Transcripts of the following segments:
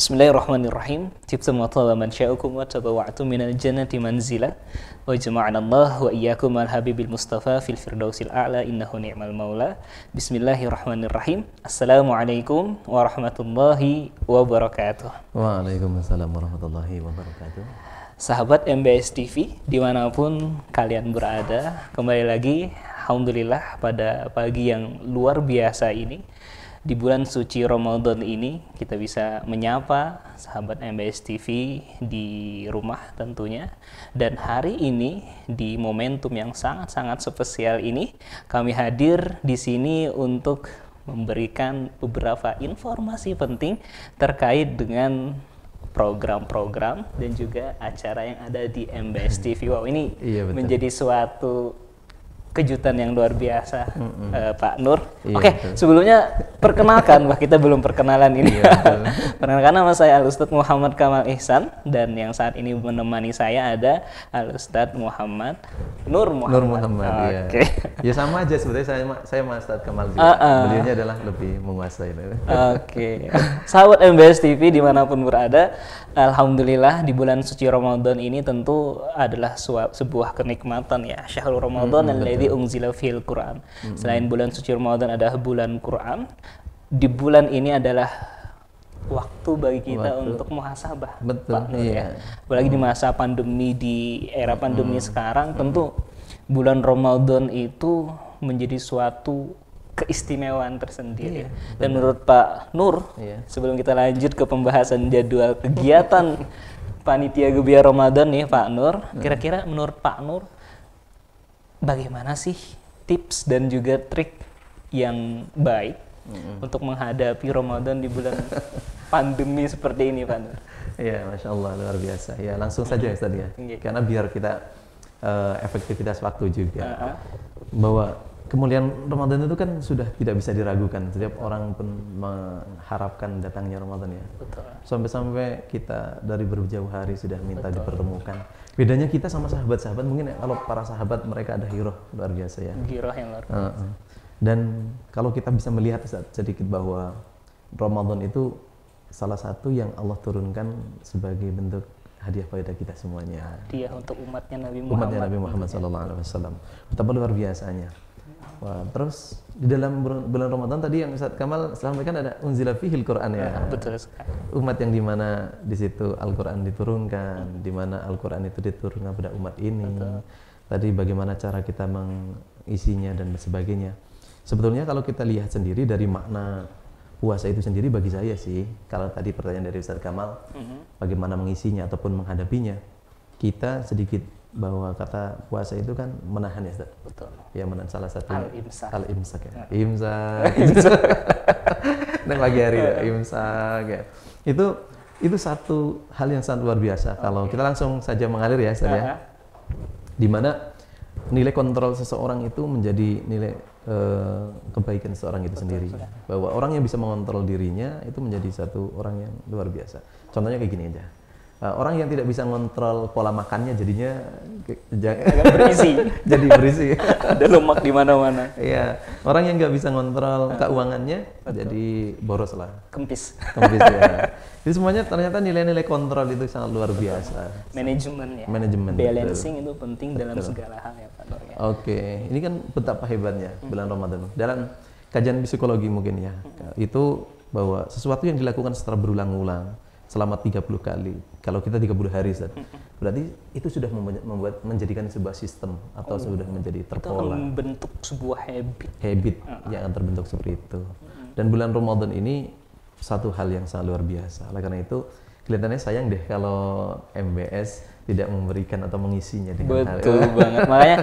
Bismillahirrahmanirrahim. Tibtum wa taba man sya'ukum wa tabawa'tum minal jannati manzila wa jama'ana Allah wa iyyakum al habibil mustafa fil firdausil a'la innahu ni'mal maula. Bismillahirrahmanirrahim. Assalamualaikum warahmatullahi wabarakatuh. Waalaikumsalam warahmatullahi wabarakatuh. Sahabat MBS TV dimanapun kalian berada, kembali lagi alhamdulillah pada pagi yang luar biasa ini. Di bulan suci Ramadan ini kita bisa menyapa sahabat MBS TV di rumah tentunya. Dan hari ini di momentum yang sangat-sangat spesial ini kami hadir di sini untuk memberikan beberapa informasi penting terkait dengan program-program dan juga acara yang ada di MBS TV. Wow, ini menjadi suatu kejutan yang luar biasa, Pak Nur. Oke, sebelumnya perkenalkan, kita belum perkenalan ini. Perkenalkan, nama saya Al-Ustadz Muhammad Kamal Ihsan, dan yang saat ini menemani saya ada Al-Ustadz Muhammad Nur Muhammad. Oke. Ya sama aja sebetulnya, saya Mas Ustadz Kamal juga. Beliaunya adalah lebih menguasai. Oke. Sahabat MBS TV dimanapun berada, alhamdulillah di bulan suci Ramadan ini tentu adalah sebuah kenikmatan ya. Syahrul Ramadan alladzi unzila fil Quran. Selain bulan suci Ramadan adalah bulan Quran, di bulan ini adalah waktu bagi kita untuk muhasabah. Betul. Ya. Apalagi di masa pandemi, di era pandemi sekarang, tentu bulan Ramadan itu menjadi suatu keistimewaan tersendiri. Dan menurut Pak Nur, sebelum kita lanjut ke pembahasan jadwal kegiatan panitia gebiar Ramadan nih Pak Nur, kira-kira menurut Pak Nur bagaimana sih tips dan juga trik yang baik untuk menghadapi Ramadan di bulan pandemi seperti ini, Pak Nur? Iya, Masya Allah, luar biasa. Ya, langsung saja ya Ustaz ya. Karena biar kita efektivitas waktu juga. Bahwa kemuliaan Ramadan itu kan sudah tidak bisa diragukan. Setiap orang pun mengharapkan datangnya Ramadan ya. Betul. Sampai-sampai kita dari berjauh hari sudah minta dipertemukan. Bedanya kita sama sahabat-sahabat, mungkin kalau para sahabat mereka ada hiroh luar biasa ya. Hiroh yang luar biasa. Dan kalau kita bisa melihat sedikit bahwa Ramadan itu salah satu yang Allah turunkan sebagai bentuk hadiah pada kita semuanya. Hadiah untuk umatnya Nabi Muhammad. Umatnya Nabi Muhammad SAW. Betapa luar biasanya. Wah, terus di dalam bulan Ramadan tadi yang Ustaz Kamal sampaikan ada unzila fihil Quran ya. Betul sekali. Umat yang dimana di situ Al-Quran diturunkan, di mana Al-Quran itu diturunkan pada umat ini. Tadi bagaimana cara kita mengisinya dan sebagainya. Sebetulnya kalau kita lihat sendiri dari makna puasa itu sendiri bagi saya sih, kalau tadi pertanyaan dari Ustaz Kamal, bagaimana mengisinya ataupun menghadapinya, kita sedikit bahwa kata puasa itu kan menahan ya Ustaz. Betul. Ya menahan salah satunya Al-imsak ya. Imsak. Dan pagi hari ya, imsak ya. Itu satu hal yang sangat luar biasa. Kalau kita langsung saja mengalir ya Ustaz ya. Di mana nilai kontrol seseorang itu menjadi nilai kebaikan seseorang itu sendiri. Bahwa orang yang bisa mengontrol dirinya itu menjadi satu orang yang luar biasa. Contohnya kayak gini aja. Orang yang tidak bisa ngontrol pola makannya jadinya berisi. Jadi berisi. Ada lemak di mana-mana. Iya. Orang yang nggak bisa ngontrol keuangannya jadi boros lah. Kempis Ya. Jadi semuanya ternyata nilai-nilai kontrol itu sangat luar biasa. Manajemen ya. Manajemen. Balancing itu penting dalam segala hal ya Pak Nur ya. Oke. Ini kan betapa hebatnya bulan Ramadan. Dalam kajian psikologi mungkin ya. Itu bahwa sesuatu yang dilakukan secara berulang-ulang selama 30 kali. Kalau kita 30 hari, Ustaz, berarti itu sudah menjadikan sebuah sistem atau sudah menjadi terpola. Itu membentuk sebuah habit yang akan terbentuk seperti itu. Dan bulan Ramadan ini satu hal yang sangat luar biasa. Oleh karena itu, kelihatannya sayang deh kalau MBS tidak memberikan atau mengisinya dengan hal itu. Betul banget. Makanya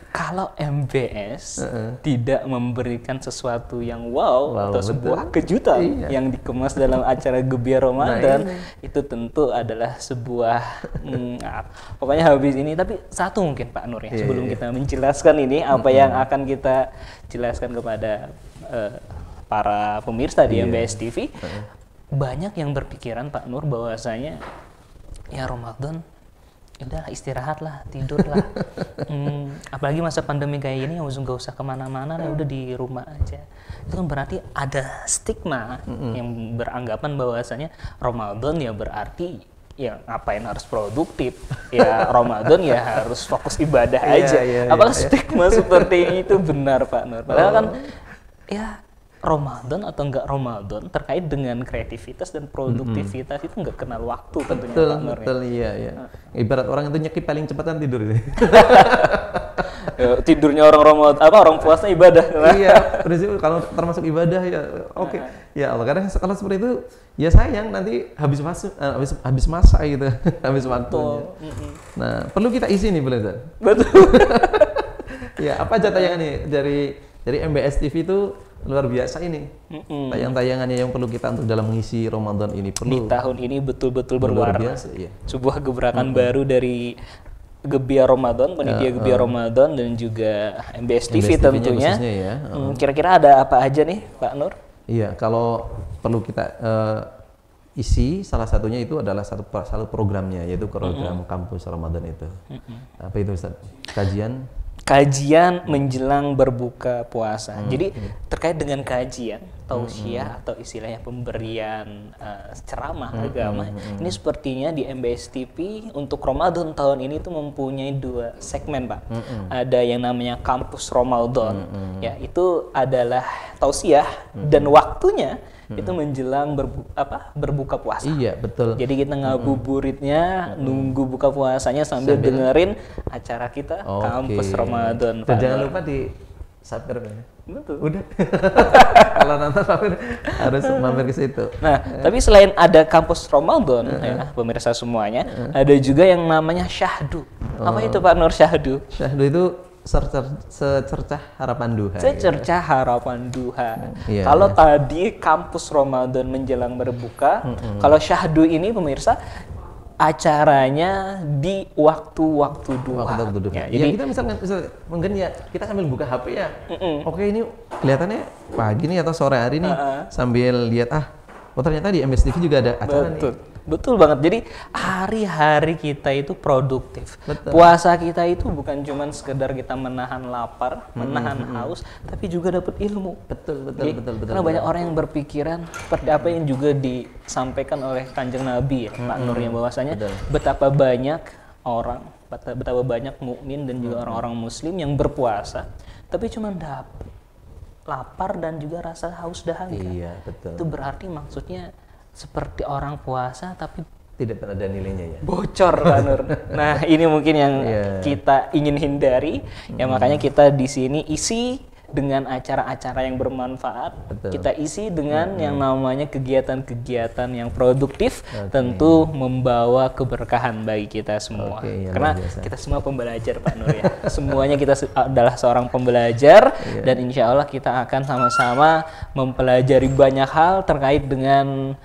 kalau MBS tidak memberikan sesuatu yang wow atau sebuah kejutan yang dikemas dalam acara gebiar Ramadan, itu tentu adalah sebuah pokoknya habis ini. Tapi satu mungkin Pak Nur ya, sebelum kita menjelaskan ini apa yang akan kita jelaskan kepada para pemirsa di MBS TV, banyak yang berpikiran Pak Nur bahwasanya ya Ramadan ya udah istirahat lah, tidur lah. Apalagi masa pandemi kayak gini, nggak usah kemana-mana, ya udah di rumah aja. Itu kan berarti ada stigma yang beranggapan bahwasanya Ramadan ya berarti ya ngapain harus produktif, ya Ramadan ya harus fokus ibadah aja. Apakah stigma seperti itu benar Pak Nur? Padahal kan ya Ramadan atau enggak Ramadan terkait dengan kreativitas dan produktivitas itu enggak kenal waktu tentunya Pak Nur. Betul, iya. Ibarat orang itu nyekip paling cepat kan tidur. Ya, tidurnya orang Ramadan orang puasa ibadah. Iya, prinsip kalau termasuk ibadah ya oke. Ya Allah, kadang kalau seperti itu ya sayang nanti habis masa gitu, habis waktunya. Nah, perlu kita isi nih, Bro. Betul. Ya, apa aja tayangan nih dari MBS TV itu luar biasa ini. Tayang-tayangannya yang perlu kita untuk dalam mengisi Ramadan ini perlu. Di tahun ini betul-betul berwarna. Biasa, iya. Sebuah gebrakan baru dari Gebiar Ramadan, panitia Gebiar Ramadan dan juga MBS TV tentunya. Ya. Kira-kira ada apa aja nih, Pak Nur? Iya, kalau perlu kita isi salah satunya itu adalah satu programnya, yaitu program kampus Ramadan itu. Apa itu Ustaz? Kajian menjelang berbuka puasa. Jadi terkait dengan kajian, tausiah atau istilahnya pemberian ceramah agama, ini sepertinya di MBS TV untuk Ramadan tahun ini tuh mempunyai 2 segmen, Pak. Ada yang namanya Kampus Ramadan, ya itu adalah tausiah dan waktunya itu menjelang berbuka puasa. Iya, betul. Jadi kita ngabuburitnya nunggu buka puasanya sambil dengerin acara kita Kampus Ramadan. Dan jangan lupa di subscribe ya. Betul. Udah. Kalau nonton harus mampir ke situ. Nah, tapi selain ada Kampus Ramadan ya, pemirsa semuanya, ada juga yang namanya Syahdu. Apa itu Pak Nur Syahdu? Syahdu itu secercah harapan duha. Secercah harapan duha. Kalau tadi Kampus Ramadan menjelang berbuka, kalau Syahdu ini pemirsa acaranya di waktu-waktu duha. Jadi kita mungkin ya kita sambil buka HP ya. Oke, ini kelihatannya pagi nih atau sore hari nih sambil lihat ternyata di MBS TV juga ada acara nih. Betul banget. Jadi hari-hari kita itu produktif. Betul. Puasa kita itu bukan cuma sekedar kita menahan lapar, menahan haus, tapi juga dapat ilmu. Betul. Karena banyak orang yang berpikiran seperti apa yang juga disampaikan oleh Kanjeng Nabi ya, Pak Nur, yang bahwasanya betapa banyak orang, betapa banyak mukmin dan juga orang-orang muslim yang berpuasa, tapi cuma dapat lapar dan juga rasa haus dahaga. Iya, betul. Itu berarti maksudnya seperti orang puasa tapi tidak ada nilainya ya. Bocor Pak Nur. Nah, ini mungkin yang kita ingin hindari. Ya makanya kita di sini isi dengan acara-acara yang bermanfaat. Betul. Kita isi dengan yang namanya kegiatan-kegiatan yang produktif, tentu membawa keberkahan bagi kita semua. Karena kita semua pembelajar Pak Nur ya. Semuanya kita adalah seorang pembelajar dan insya Allah kita akan sama-sama mempelajari banyak hal terkait dengan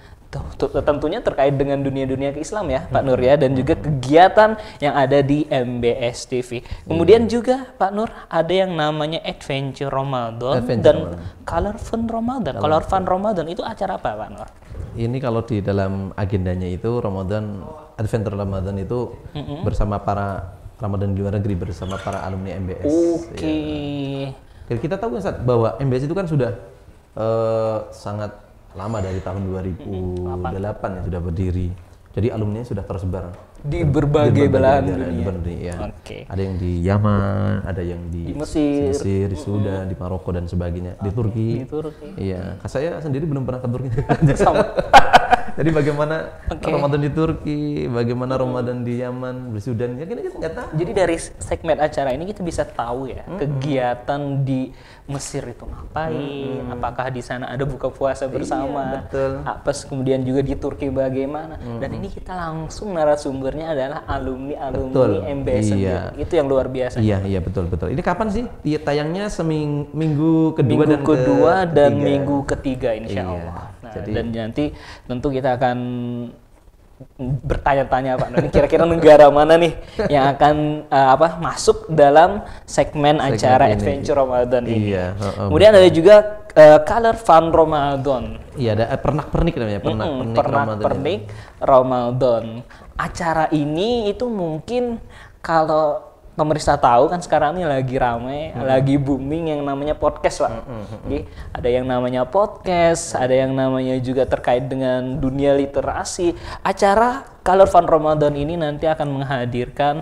tentunya terkait dengan dunia-dunia Islam ya Pak Nur ya, dan juga kegiatan yang ada di MBS TV. Kemudian juga Pak Nur ada yang namanya Adventure Ramadan dan Color Fun Ramadan. Color Fun Ramadan itu acara apa Pak Nur? Ini kalau di dalam agendanya itu Adventure Ramadan itu bersama para Ramadan di luar negeri bersama para alumni MBS. Ya. Kita tahu kan bahwa MBS itu kan sudah sangat lama, dari tahun 2008 yang sudah berdiri. Jadi alumni sudah tersebar di berbagai belahan dunia. Ya. Ada yang di Yaman, ada yang di Mesir, di Sudan, di Maroko dan sebagainya, di Turki. Iya, saya sendiri belum pernah ke Turki. Sama. Jadi bagaimana Ramadan di Turki, bagaimana Ramadan di Yaman, di Sudan, ya kita nggak tahu. Jadi dari segmen acara ini kita bisa tahu ya kegiatan di Mesir itu ngapain, apakah di sana ada buka puasa bersama, apa kemudian juga di Turki bagaimana, dan ini kita langsung narasumbernya adalah alumni MBS sendiri. Itu yang luar biasa. Iya betul. Ini kapan sih? Tayangnya minggu kedua dan minggu ketiga insya Allah. Nah, dan nanti tentu kita akan bertanya-tanya Pak Nur, kira-kira negara mana nih yang akan masuk dalam segmen acara Adventure Ramadan ini. Kemudian ada juga Color Fun Ramadan. Iya, ada pernak-pernik namanya, pernak-pernik Ramadan. acara ini itu mungkin kalau pemirsa tahu kan sekarang ini lagi ramai, lagi booming yang namanya podcast, Pak. Jadi ada yang namanya podcast, ada yang namanya juga terkait dengan dunia literasi. Acara Color Fun Ramadan ini nanti akan menghadirkan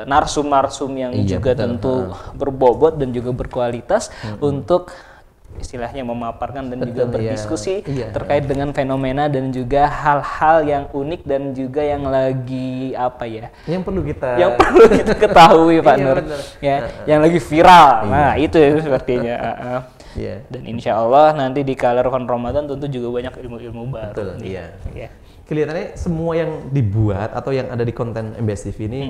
narsum-narsum yang juga tentu berbobot dan juga berkualitas untuk istilahnya memaparkan dan juga berdiskusi terkait dengan fenomena dan juga hal-hal yang unik dan juga yang lagi yang perlu kita ketahui, Pak Nur, yang lagi viral. Nah itu sepertinya. Dan insya Allah nanti di Color Fun Ramadan tentu juga banyak ilmu-ilmu baru. Kelihatannya semua yang dibuat atau yang ada di konten MBS TV ini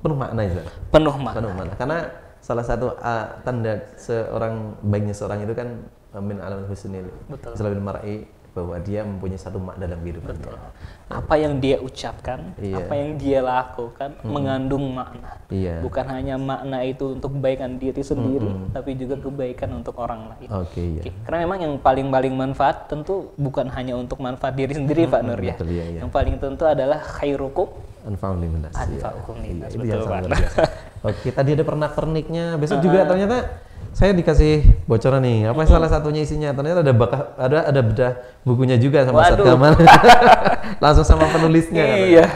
penuh makna ya. Penuh makna. Karena salah satu tanda baiknya seorang itu kan min alamul husnil selalu mara'i, bahwa dia mempunyai satu makna dalam kehidupan. Apa yang dia ucapkan, apa yang dia lakukan mengandung makna. Bukan hanya makna itu untuk kebaikan diri sendiri, tapi juga kebaikan untuk orang lain. Karena memang yang paling manfaat tentu bukan hanya untuk manfaat diri sendiri, Pak Nur ya. Yang paling tentu adalah khairukum anfa'ukum linnas. Itu yang sangat luar biasa. Oke, tadi ada pernak-perniknya. Besok juga ternyata saya dikasih bocoran nih. Apa salah satunya isinya? Ternyata ada bedah bukunya juga sama Ustaz Kamal. Langsung sama penulisnya. Iya.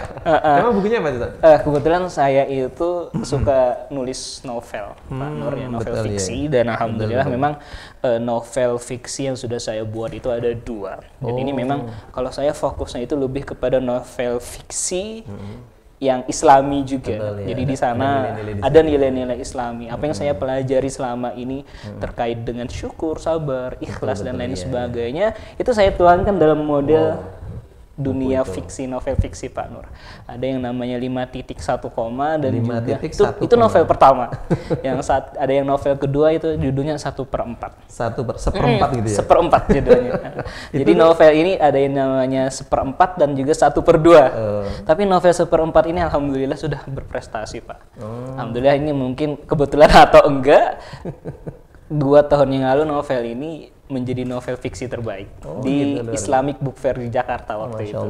Emang bukunya apa, Ustaz? Kebetulan saya itu suka nulis novel, Pak Nur ya, novel fiksi dan alhamdulillah memang novel fiksi yang sudah saya buat itu ada 2. Jadi ini memang kalau saya fokusnya itu lebih kepada novel fiksi yang Islami juga. Jadi di sana ada nilai-nilai Islami. Apa yang saya pelajari selama ini terkait dengan syukur, sabar, ikhlas dan lain sebagainya, itu saya tuangkan dalam model dunia fiksi, novel fiksi, Pak Nur. Ada yang namanya 5.1 koma dan 5 juga itu novel pertama. Ada yang novel kedua itu judulnya 1/4. 1/4 gitu ya. 1/4 judulnya. Jadi novel ini ada yang namanya 1/4 dan juga 1/2. Tapi novel 1/4 ini alhamdulillah sudah berprestasi, Pak. Alhamdulillah, ini mungkin kebetulan atau enggak 2 tahun yang lalu novel ini menjadi novel fiksi terbaik di Islamic Book Fair di Jakarta waktu itu.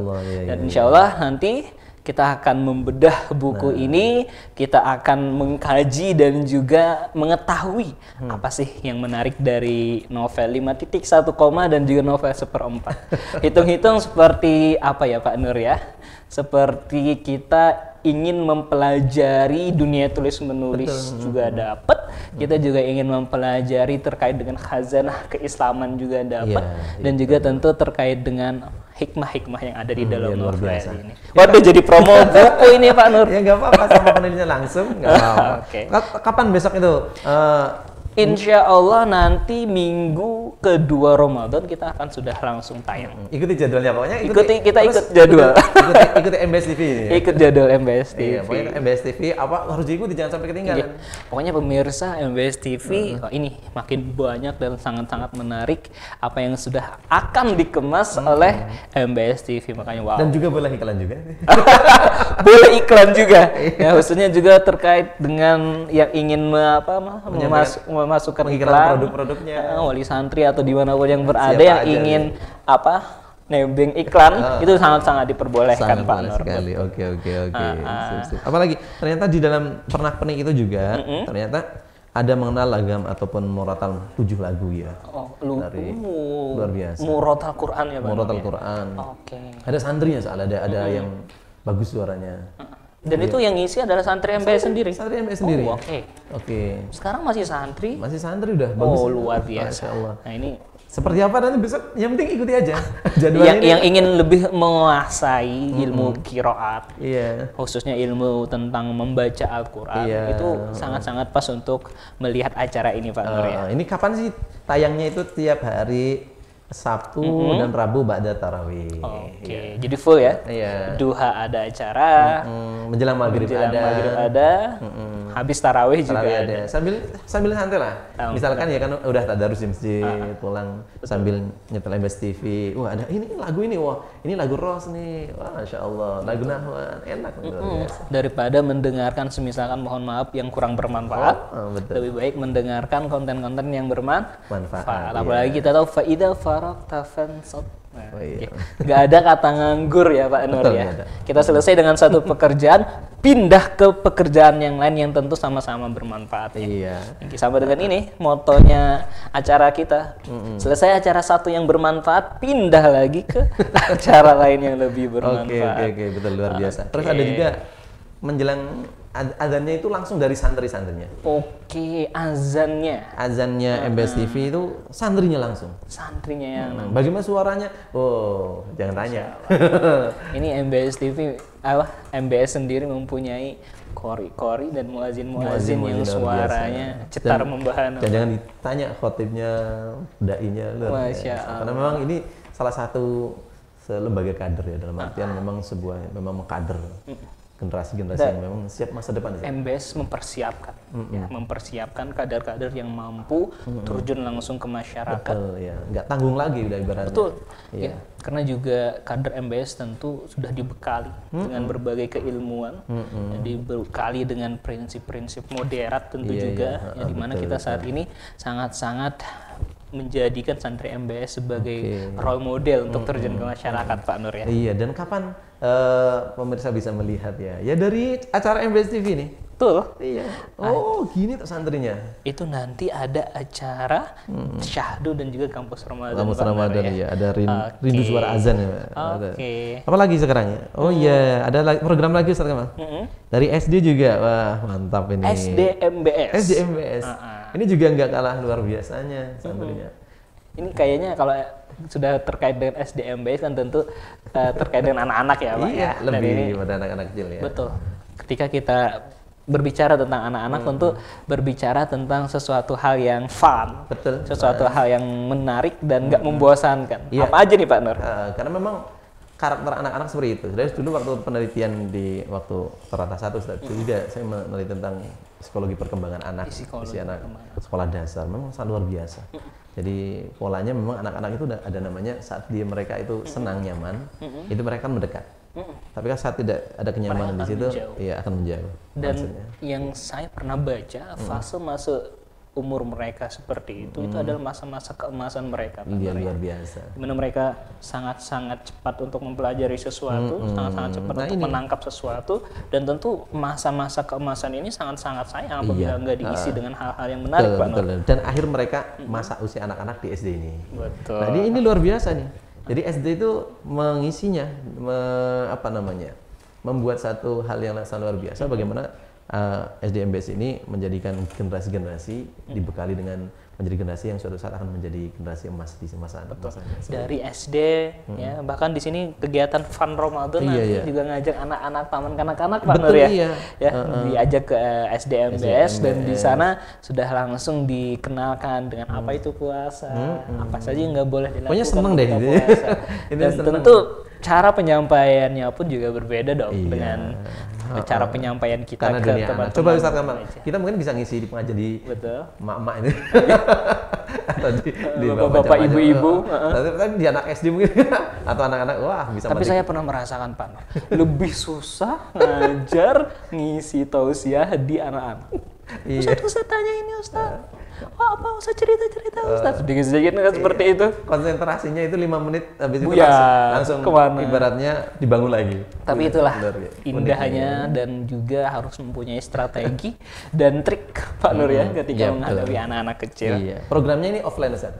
Dan insya Allah nanti kita akan membedah buku ini, kita akan mengkaji dan juga mengetahui apa sih yang menarik dari novel 5.1 koma dan juga novel 1/4. Hitung-hitung seperti apa ya, Pak Nur ya? Seperti kita ingin mempelajari dunia tulis menulis juga dapat, kita juga ingin mempelajari terkait dengan khazanah keislaman juga dapat, dan juga tentu terkait dengan hikmah-hikmah yang ada di dalam novel ini. Waduh, jadi promo buku ini, Pak Nur. Ya nggak apa-apa, sama penulisnya langsung, nggak apa-apa. Kapan besok itu? Insya Allah nanti minggu kedua Ramadan kita akan sudah langsung tayang. Ikuti jadwalnya pokoknya. Kita ikut jadwal. Ikuti MBS TV ya? Ikut jadwal MBS TV. Iya, pokoknya MBS TV apa harus diikuti, jangan sampai ketinggalan. Pokoknya pemirsa MBS TV ini makin banyak dan sangat-sangat menarik apa yang sudah akan dikemas oleh MBS TV, makanya wow. Dan juga boleh iklan juga. Boleh iklan juga. Ya, khususnya juga terkait dengan yang ingin memasukkan iklan produk-produknya, wali santri atau dimanapun yang berada yang ingin nebeng iklan, itu sangat-sangat diperbolehkan, Pak Nur. Sekali. Oke. Apalagi ternyata di dalam pernak-pernik itu juga ternyata ada mengenal lagam ataupun murotal 7 lagu ya. Luar biasa. Murotal Quran ya, Pak. Murotal Quran. Ada santrinya soalnya, ada yang bagus suaranya. Dan itu yang ngisi adalah santri MBS sendiri. Santri MBS sendiri. Oke. Sekarang masih santri? Masih santri udah bagus. Luar biasa. Masya Allah. Nah, ini seperti apa nanti besok? Yang penting ikuti aja. yang ingin lebih menguasai ilmu qiraat. Khususnya ilmu tentang membaca Al-Qur'an, itu sangat-sangat pas untuk melihat acara ini, Pak Nur ya. Ini kapan sih tayangnya? Itu tiap hari Sabtu dan Rabu ba'da tarawih. Jadi full ya. Duha ada acara, menjelang maghrib ada, habis tarawih juga ada. Sambil santai lah. Misalkan ya kan udah tadarus di masjid, pulang sambil nyetel MBS TV. Wah, ada ini lagu ini, wah ini lagu Ros nih, wah Masya Allah, lagu Nahwan, enak. Daripada mendengarkan semisalkan mohon maaf yang kurang bermanfaat, lebih baik mendengarkan konten-konten yang bermanfaat. Apalagi kita tahu faida farakta fansab. Nah, Oh iya. nggak ada kata nganggur ya Pak Nur Betul, ya. nggak ada. Kita selesai dengan satu pekerjaan, pindah ke pekerjaan yang lain yang tentu sama-sama bermanfaat. Iya. Sama dengan ini motonya acara kita. Selesai acara satu yang bermanfaat, pindah lagi ke acara lain yang lebih bermanfaat. Oke, betul, luar biasa. Terus ada juga menjelang azannya itu langsung dari santri-santrinya. Oke, Azannya MBS TV itu santrinya langsung. santrinya yang Bagaimana suaranya? Oh, jangan tanya. ini MBS TV MBS sendiri mempunyai kori dan muazin yang luar suaranya biasa. cetar Dan membahana. jangan ditanya khotibnya, dai-nya luar Masya biasa. Karena memang ini salah satu lembaga kader ya, dalam artian memang mengkader generasi-generasi yang memang siap masa depan. MBS mempersiapkan kader-kader yang mampu terjun langsung ke masyarakat. Betul, ya. Nggak tanggung lagi udah ibaratnya. Betul. Iya. Ya, karena juga kader MBS tentu sudah dibekali dengan berbagai keilmuan, dibekali dengan prinsip-prinsip moderat tentu juga, ya, di mana kita saat ini sangat-sangat menjadikan santri MBS sebagai role model untuk terjun ke masyarakat, Pak Nur ya. Iya, dan kapan pemirsa bisa melihat ya? Ya dari acara MBS TV nih. Betul. Iya. Oh, gini tuh santrinya. Itu nanti ada acara syahdu dan juga kampus Ramadan. Kampus Pak Nur, Ramadan ya, ada rindu Oke. suara azan ya. Oke. Apa lagi sekarang ya? Oh iya, ada program lagi Ustaz Kamal. Dari SD juga. Wah, mantap ini. SDMBS. SDMBS. Ini juga nggak kalah luar biasanya santrinya. Ini kayaknya kalau sudah terkait dengan SDMBS kan tentu terkait dengan anak-anak ya Pak. Iya, ya. Dan ini lebih pada anak-anak kecil ya. betul. Ketika kita berbicara tentang anak-anak tentu berbicara tentang sesuatu hal yang fun. Betul. Sesuatu hal yang menarik dan nggak membosankan. Iya. Apa aja nih Pak Nur? Karena memang karakter anak-anak seperti itu. Dari dulu waktu penelitian di waktu Terata 1 itu juga saya meneliti tentang psikologi perkembangan anak, Psikologi usia anak sekolah dasar. Memang sangat luar biasa. Jadi polanya memang anak-anak itu ada namanya saat mereka itu senang nyaman, itu mereka kan mendekat. Tapi kan saat tidak ada kenyamanan di situ, ya akan menjauh. Dan maksudnya. yang saya pernah baca fase umur mereka seperti itu adalah masa-masa keemasan mereka. Iya, luar biasa. Di mana mereka sangat-sangat cepat untuk mempelajari sesuatu, sangat-sangat cepat untuk menangkap sesuatu, dan tentu masa-masa keemasan ini sangat-sangat sayang apabila nggak diisi dengan hal-hal yang menarik, Pak Nur. Betul. Dan akhir mereka masa usia anak-anak di SD ini. Betul. Nah, ini luar biasa nih. Jadi SD itu mengisinya, membuat satu hal yang sangat luar biasa. Bagaimana SDMBS ini menjadikan generasi-generasi dibekali dengan menjadi generasi yang suatu saat akan menjadi generasi emas di masa depan. Dari SD ya, bahkan di sini kegiatan fun Ramadan nanti juga ngajak anak-anak taman kanak-kanak Pak Nur ya. Iya. Ya, diajak ke SDMBS dan di sana sudah langsung dikenalkan dengan apa itu puasa, apa saja yang nggak boleh dilakukan. Pokoknya seneng deh gitu. Dan tentu cara penyampaiannya pun juga berbeda dong dengan cara penyampaian kita karena ke teman-teman. teman-teman. Coba Ustaz Kamal, kita mungkin bisa ngisi di pengajian di mak-mak ini. Atau di bapak-bapak, ibu-ibu. Tapi di anak SD mungkin atau anak-anak wah bisa. Tapi saya pernah merasakan Pak Nur, lebih susah ngajar ngisi tausiah di anak-anak. Ustaz tanya ini Ustaz. Apa usah cerita-cerita Ustaz? Sedikit-sedikit kan seperti itu. Konsentrasinya itu 5 menit habis itu langsung kemana? Ibaratnya dibangun lagi. Tapi itulah indahnya dan juga harus mempunyai strategi dan trik Pak Nur ya ketika menghadapi anak-anak kecil. Iya. Programnya ini offline Ustaz.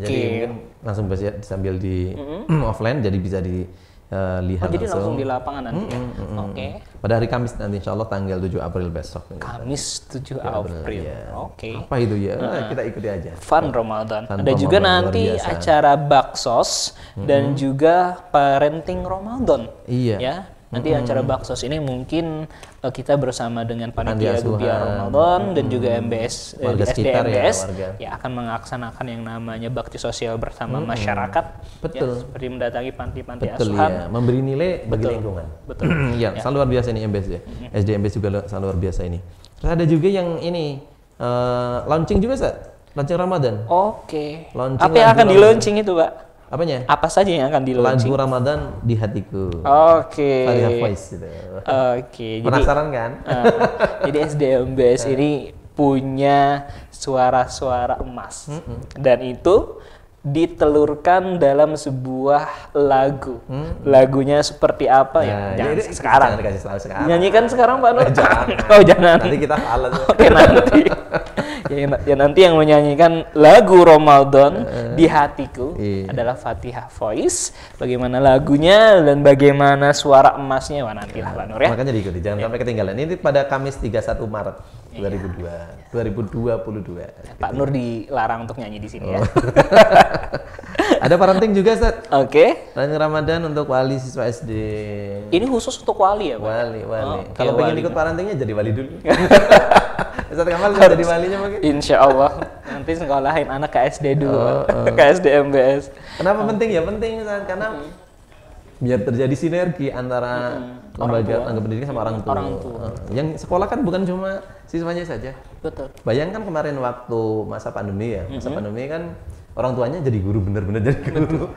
Jadi mungkin langsung bisa sambil di offline jadi bisa dilihat jadi langsung di lapangan nanti ya? Oke. Pada hari Kamis nanti insya Allah tanggal 7 April besok. Kamis 7 April. Oke. Apa itu ya? Kita ikuti aja. Fun Ramadan. Ada juga nanti acara baksos dan juga parenting Ramadan. Iya. Ya. Nanti acara baksos ini mungkin kita bersama dengan panitia Gubiar Ramadan dan juga MBS SDMBS ya akan melaksanakan yang namanya bakti sosial bersama masyarakat. Betul. Ya, seperti mendatangi panti-panti Betul, asuhan. ya. Memberi nilai bagi lingkungan. Betul. Ya, sangat luar biasa ini MBS ya. SDMBS juga sangat luar biasa ini. Terus ada juga yang ini launching juga Ustaz. Launching Ramadan. Oke. Launching apa yang akan di launching itu, Pak? Apanya? Apa saja yang akan di launching? Lagu Ramadan di hatiku. Oke. Fariha Voice gitu. Oke. Penasaran kan? Jadi SDMBS ini punya suara-suara emas dan itu ditelurkan dalam sebuah lagu. Lagunya seperti apa ya? Jangan sekarang. Jangan dikasih tahu sekarang. Nyanyikan sekarang Pak Nur? Jangan. Oh jangan. Nanti kita kalah. Oke nanti. Ya nanti yang menyanyikan lagu Ramadan di hatiku adalah Fatihah Voice. Bagaimana lagunya dan bagaimana suara emasnya, wah nantilah Pak Nur ya. Makanya diikuti, jangan sampai ketinggalan. Ini pada Kamis 31 Maret 2022. Pak Nur dilarang untuk nyanyi di sini ya. Ada parenting juga, Ustaz. Oke. Parenting Ramadan untuk wali siswa SD. Ini khusus untuk wali ya, Pak? Wali. Kalau pengen ikut parentingnya jadi wali dulu. Ustaz Kamal jadi walinya mungkin? Insya Allah. Nanti sekolahin anak ke SD dulu, ke SD MBS. Kenapa penting ya? Penting, Ustaz, karena biar terjadi sinergi antara lembaga pendidikan sama orang tua. Yang sekolah kan bukan cuma siswanya saja. Betul. Bayangkan kemarin waktu masa pandemi ya, masa pandemi kan orang tuanya jadi guru, bener-bener jadi guru.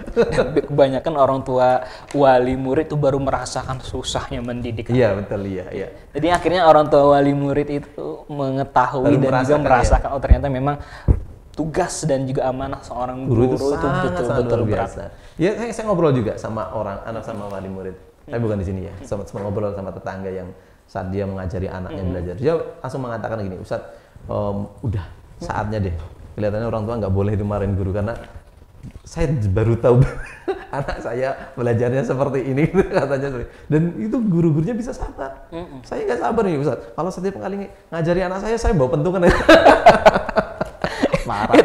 Kebanyakan orang tua wali murid itu baru merasakan susahnya mendidik. Iya betul, iya. Jadi akhirnya orang tua wali murid itu mengetahui dan juga merasakan oh ternyata memang tugas dan juga amanah seorang guru itu betul-betul biasa. Ya saya ngobrol juga sama anak sama wali murid. Tapi bukan di sini ya. Sama ngobrol sama tetangga yang saat dia mengajari anaknya belajar. Dia langsung mengatakan gini, Ustadz, udah saatnya deh. Kelihatannya orang tua nggak boleh dimarahin guru karena saya baru tahu anak saya belajarnya seperti ini katanya. Dan itu guru-gurunya bisa sabar. Saya nggak sabar nih Ustadz. Kalau setiap kali ngajari anak saya bawa pentungan aja. Marah.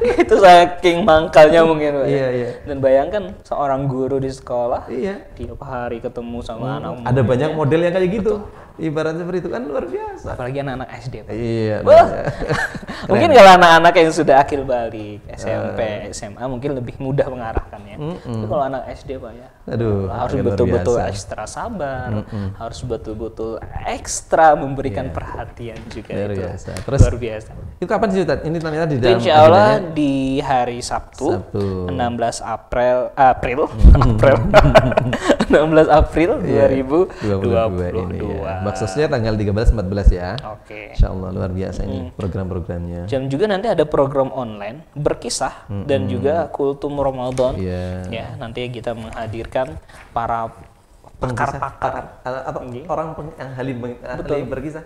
Itu saking mangkalnya mungkin Pak. Iya. Dan bayangkan seorang guru di sekolah tiap hari ketemu sama anak. Ada banyak model yang kayak gitu. Ibaratnya seperti itu kan luar biasa. Apalagi anak-anak SD Pak. Iya. Mungkin kalau anak-anak yang sudah akil balik, SMP, SMA mungkin lebih mudah mengarahkannya. Tapi kalau anak SD Pak ya, harus betul-betul ekstra sabar, harus betul-betul ekstra memberikan perhatian juga. Luar itu biasa. Terus luar biasa. Itu kapan sih Ustaz? Ini ternyata di dalam Insya Allah di hari Sabtu. 16 April 16 April 2022. Maksudnya tanggal 13-14 ya. Oke. Insya Allah luar biasa ini program-programnya. Dan juga nanti ada program online berkisah dan juga kultum Ramadan. Ya, nanti kita menghadirkan para pakar-pakar atau orang yang ahli berkisah.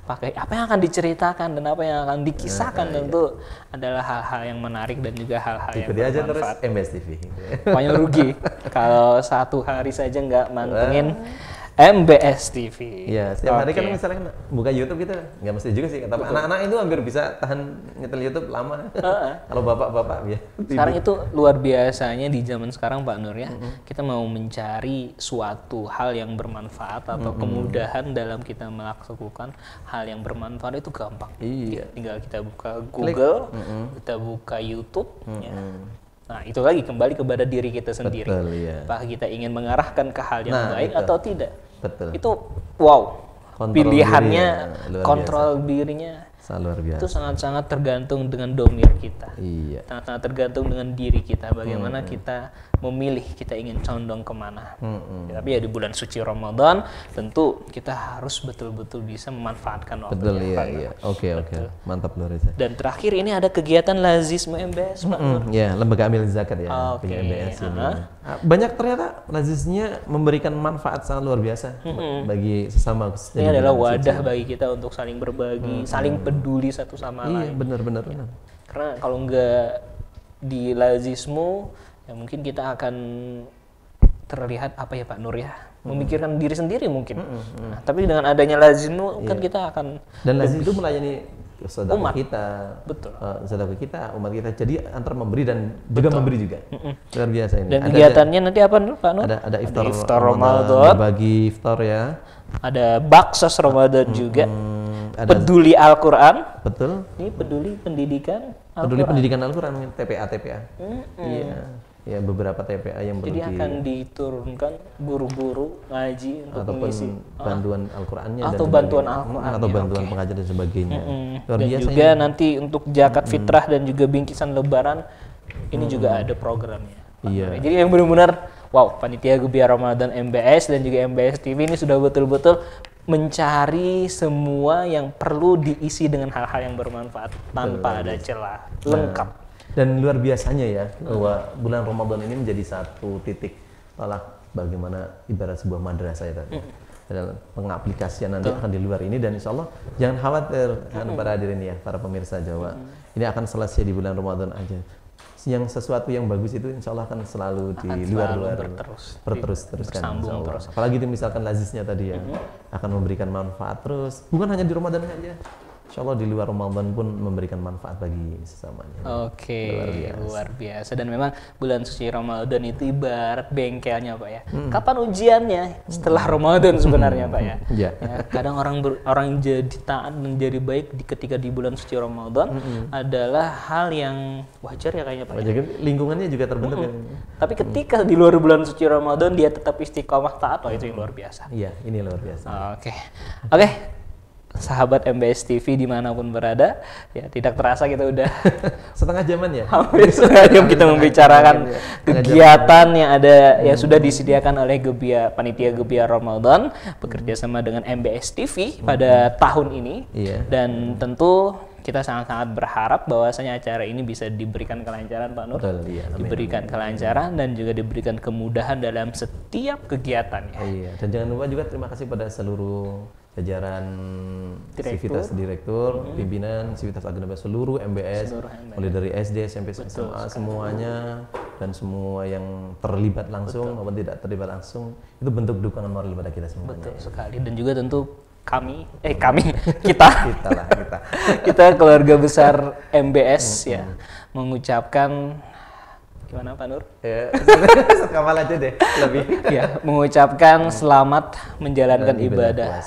Pakai apa yang akan diceritakan dan apa yang akan dikisahkan tentu adalah hal-hal yang menarik dan juga hal-hal yang bermanfaat. Terus MBS TV. Pokoknya rugi kalau satu hari saja nggak mantengin MBS TV. Iya, setiap hari kan misalnya buka YouTube gitu, nggak mesti juga sih. Tapi anak-anak itu hampir bisa tahan nyetel YouTube lama. Kalau bapak-bapak ya. Sekarang itu luar biasanya di zaman sekarang Pak Nur ya. Kita mau mencari suatu hal yang bermanfaat atau kemudahan dalam kita melakukan hal yang bermanfaat itu gampang. Iya. Tinggal kita buka Google, kita buka YouTube. Ya. Nah, itu lagi kembali kepada diri kita sendiri. Betul, iya. Apakah kita ingin mengarahkan ke hal yang baik atau tidak? Betul. Itu wow. Kontrol Pilihannya, dirinya, kontrol dirinya. Luar biasa. Itu sangat-sangat tergantung dengan domir kita. Iya. Sangat-sangat tergantung dengan diri kita. Bagaimana kita memilih, kita ingin condong kemana. Tapi ya di bulan suci Ramadan, tentu kita harus betul-betul bisa memanfaatkan waktu. Betul, iya. Oke. Mantap luar biasa. Dan terakhir ini ada kegiatan Lazisme MBS, Pak Nur. Ya, lembaga amil zakat ya, punya MBS ini. Banyak ternyata Lazisnya memberikan manfaat sangat luar biasa bagi sesama. Ini adalah wadah bagi kita untuk saling berbagi, saling peduli satu sama lain. Iya, benar. Karena kalau nggak di Lazismu, ya mungkin kita akan terlihat apa ya Pak Nur ya, memikirkan diri sendiri mungkin. Nah, tapi dengan adanya Lazismu kan kita akan dan Lazis itu melayani saudara kita, saudara kita, umat kita. Jadi antara memberi dan juga memberi juga. Luar biasa ini. Dan kegiatannya nanti apa Pak Nur? Ada iftar Ramadan, berbagi iftar ya. Ada baksos Ramadan juga. Ada peduli Al-Quran. Betul. Ini peduli pendidikan Al-Quran. Peduli pendidikan Al-Quran, TPA. Iya, beberapa TPA yang jadi akan diturunkan guru-guru ngaji untuk mengisi bantuan Al-Qurannya atau bantuan Al-Quran atau bantuan pengajar dan sebagainya. Dan juga nanti untuk zakat fitrah dan juga bingkisan lebaran ini juga ada programnya. Iya. Jadi yang benar-benar wow, panitia Gebiar Ramadan MBS dan juga MBS TV ini sudah betul-betul mencari semua yang perlu diisi dengan hal-hal yang bermanfaat tanpa ada celah, lengkap. Dan luar biasanya ya bahwa bulan Ramadan ini menjadi satu titik tolak bagaimana ibarat sebuah madrasah ya tadi. Dalam pengaplikasian nanti akan di luar ini, dan insya Allah jangan khawatir kan para hadirin ya, para pemirsa Jawa, ini akan selesai di bulan Ramadan aja. Yang sesuatu yang bagus itu insya Allah akan selalu di luar-luar berterus-teruskan. Apalagi itu misalkan laziznya tadi ya, akan memberikan manfaat terus, bukan hanya di Ramadan aja. Insya Allah di luar Ramadan pun memberikan manfaat bagi sesamanya. Oke, luar biasa. Dan memang bulan suci Ramadan itu ibarat bengkelnya Pak ya. Kapan ujiannya? Setelah Ramadan sebenarnya Pak ya. Ya, kadang orang jadi taat dan jadi baik ketika di bulan suci Ramadan adalah hal yang wajar ya kayaknya Pak. Wajar, lingkungannya juga terbentuk. Tapi ketika di luar bulan suci Ramadan dia tetap istiqomah taat, itu yang luar biasa. Iya, ini luar biasa. Oke. Sahabat MBS TV dimanapun berada, ya tidak terasa kita udah setengah jaman ya. Hampir setengah jam kita membicarakan kegiatan yang ada yang sudah disediakan oleh panitia Gebiar Ramadan bekerja sama dengan MBS TV pada tahun ini. Dan tentu kita sangat-sangat berharap bahwasanya acara ini bisa diberikan kelancaran Pak Nur. Diberikan kelancaran dan juga diberikan kemudahan dalam setiap kegiatannya. Dan jangan lupa juga terima kasih pada seluruh jajaran Sivitas Direktur, pimpinan Sivitas Agenaba seluruh MBS, mulai dari SD, SMP, SMA semuanya, dan semua yang terlibat langsung maupun tidak terlibat langsung, itu bentuk dukungan moral kepada kita semuanya. Betul sekali. Dan juga tentu kita keluarga besar MBS ya mengucapkan, gimana Pak Nur? Sekapal aja deh lebih. Ya, mengucapkan selamat menjalankan ibadah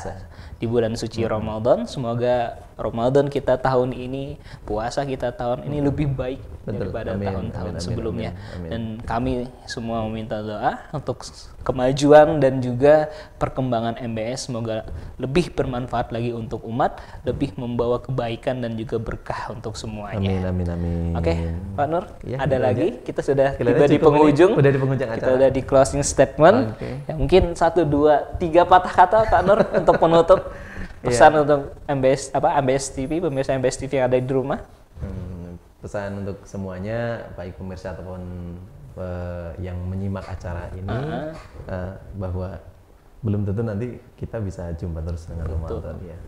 di bulan suci Ramadan. Semoga Ramadan kita tahun ini, puasa kita tahun ini lebih baik daripada tahun-tahun sebelumnya. Dan kami semua meminta doa untuk kemajuan dan juga perkembangan MBS, semoga lebih bermanfaat lagi untuk umat, lebih membawa kebaikan dan juga berkah untuk semuanya. Amin. Oke, Pak Nur, ada lagi? Kita sudah tiba di penghujung. Udah di penghujung acara. Kita udah di closing statement. Ya, mungkin 1, 2, 3 patah kata Pak Nur untuk penutup. Pesan untuk MBS TV, pemirsa MBS TV yang ada di rumah. Pesan untuk semuanya, baik pemirsa ataupun yang menyimak acara ini, bahwa belum tentu nanti kita bisa jumpa terus dengan Ramadan ya.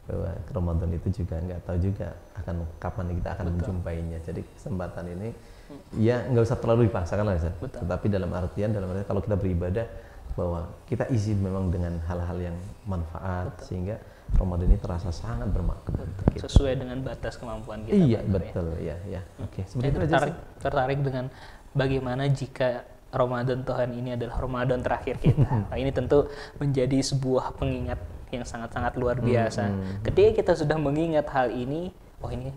Bahwa Ramadan itu juga nggak tahu juga akan kapan kita akan menjumpainya. Jadi kesempatan ini ya nggak usah terlalu dipaksakan lah, tetapi dalam artian kalau kita beribadah bahwa kita isi memang dengan hal-hal yang manfaat sehingga Ramadan ini terasa sangat bermakna. Sesuai dengan batas kemampuan kita. Iya, betul. Ya. Oke, seperti itu aja sih. Tertarik dengan bagaimana jika Ramadan Tuhan ini adalah Ramadan terakhir kita. Nah, ini tentu menjadi sebuah pengingat yang sangat-sangat luar biasa. Ketika kita sudah mengingat hal ini, ini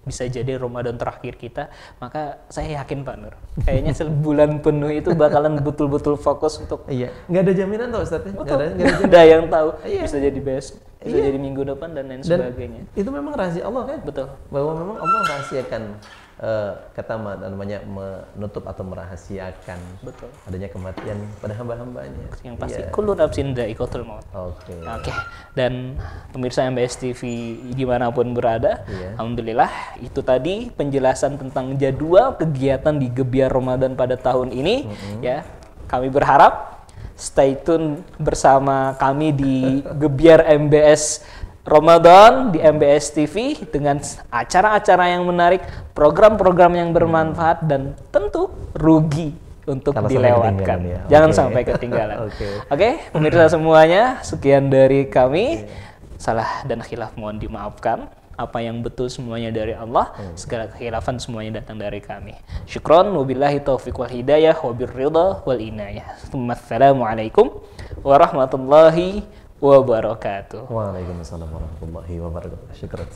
bisa jadi Ramadan terakhir kita, maka saya yakin Pak Nur, kayaknya sebulan penuh itu bakalan betul-betul fokus untuk. Nggak ada jaminan tau Ustaz. Nggak ada yang tahu. Bisa jadi besok, bisa jadi minggu depan dan lain sebagainya. Itu memang rahasia Allah kan? Betul. Bahwa memang Allah rahasiakan, menutup atau merahasiakan adanya kematian pada hamba-hambanya. Yang pasti kullu nafsin dha'iqatul maut. Oke. Dan pemirsa MBS TV dimanapun berada, alhamdulillah itu tadi penjelasan tentang jadwal kegiatan di Gebiar Ramadan pada tahun ini. Ya, kami berharap stay tune bersama kami di Gebiar MBS Ramadan di MBS TV dengan acara-acara yang menarik, program-program yang bermanfaat, dan tentu rugi untuk dilewatkan. Jangan sampai ketinggalan. Oke, pemirsa semuanya, sekian dari kami. Salah dan khilaf mohon dimaafkan. Apa yang betul semuanya dari Allah, segala kekhilafan semuanya datang dari kami. Syukron, wabillahi taufiq wal hidayah, wabirridha wal inayah. Assalamualaikum warahmatullahi wabarakatuh. Waalaikumsalam warahmatullahi wabarakatuh. Syukran.